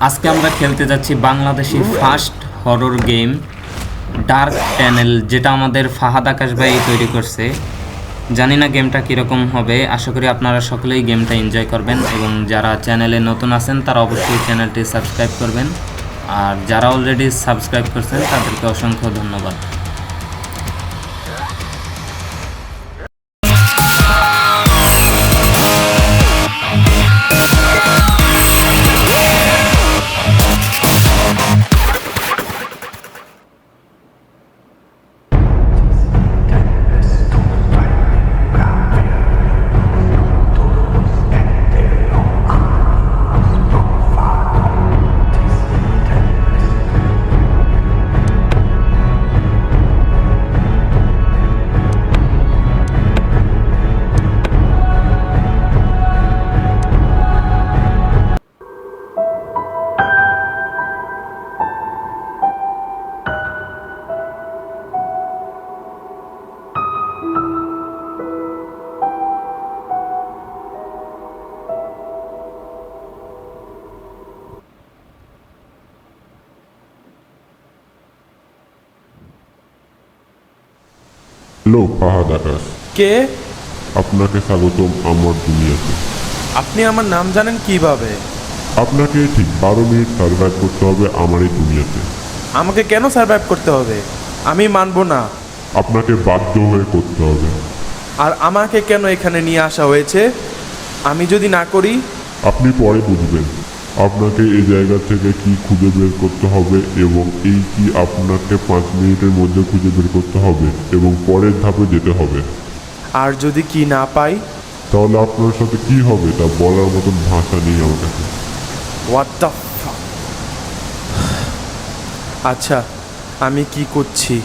আজকে আমরা খেলতে যাচ্ছি Bangladeshi first horror game dark tunnel, যেটা আমাদের ফাহাদ আকাশ ভাই তৈরি করছে। জানি না গেমটা কীরকম হবে, আশা করি আপনারা সকলেই গেমটা এনজয় করবেন এবং যারা চ্যানেলে নতুন আছেন তারা অবশ্যই চ্যানেলটি সাবস্ক্রাইব করবেন, আর যারা অলরেডি সাবস্ক্রাইব করছেন তাদেরকে অসংখ্য ধন্যবাদ। হ্যালো ফাহাদ আকাশ, কে? আপনাকে স্বাগতম আমার দুনিয়াতে। আপনি আমার নাম জানেন কিভাবে? আপনাকে ঠিক 12 মিনিট সার্ভাইভ করতে হবে আমার এই দুনিয়াতে। আমাকে কেন সার্ভাইভ করতে হবে? আমি মানবো না। আপনাকে বাধ্য হয়ে করতে হবে। আর আমাকে কেন এখানে নিয়ে আসা হয়েছে? আমি যদি না করি? আপনি পরে বুঝবেন। আপনাকে এই জায়গা থেকে কি খুঁজে বের করতে হবে এবং এই কি আপনাকে 5 মিনিটের মধ্যে খুঁজে বের করতে হবে এবং পরের ধাপে যেতে হবে। আর যদি কি না পাই? তাহলে আপনার সাথে কি হবে তা বলার মতন ভাষা নেই আমার কাছে। What the fuck? আচ্ছা, আমি কি করছি?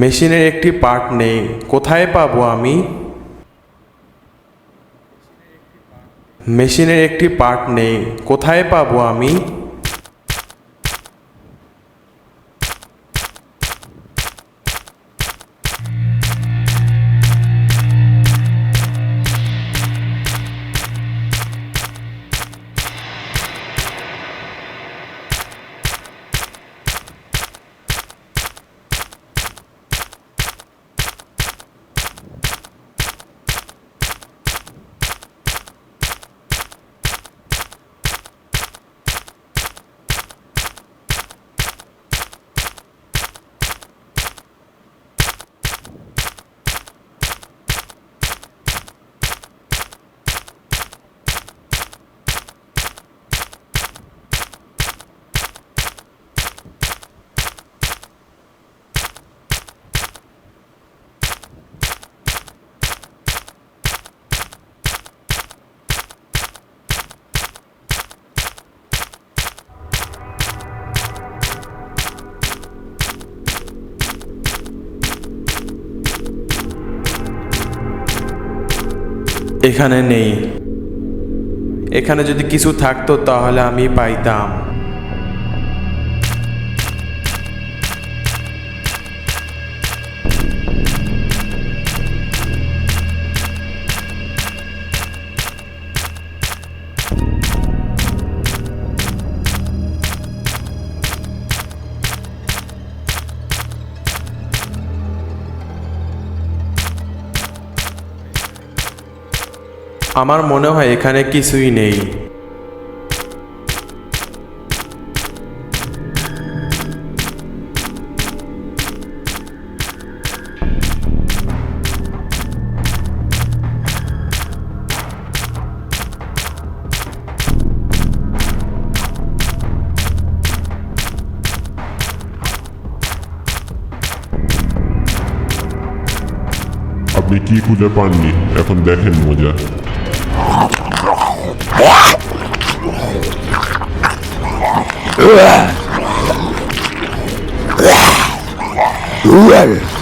মেশিনের একটি পার্ট নেই, কোথায় পাবো আমি? মেশিনের একটি পার্ট নেই, কোথায় পাবো আমি? এখানে নেই। এখানে যদি কিছু থাকতো তাহলে আমি পাইতাম। আমার মনে হয় এখানে কিছুই নেই। আপনি কি খুঁজে পাননি, এখন দেখেন মজা। Well,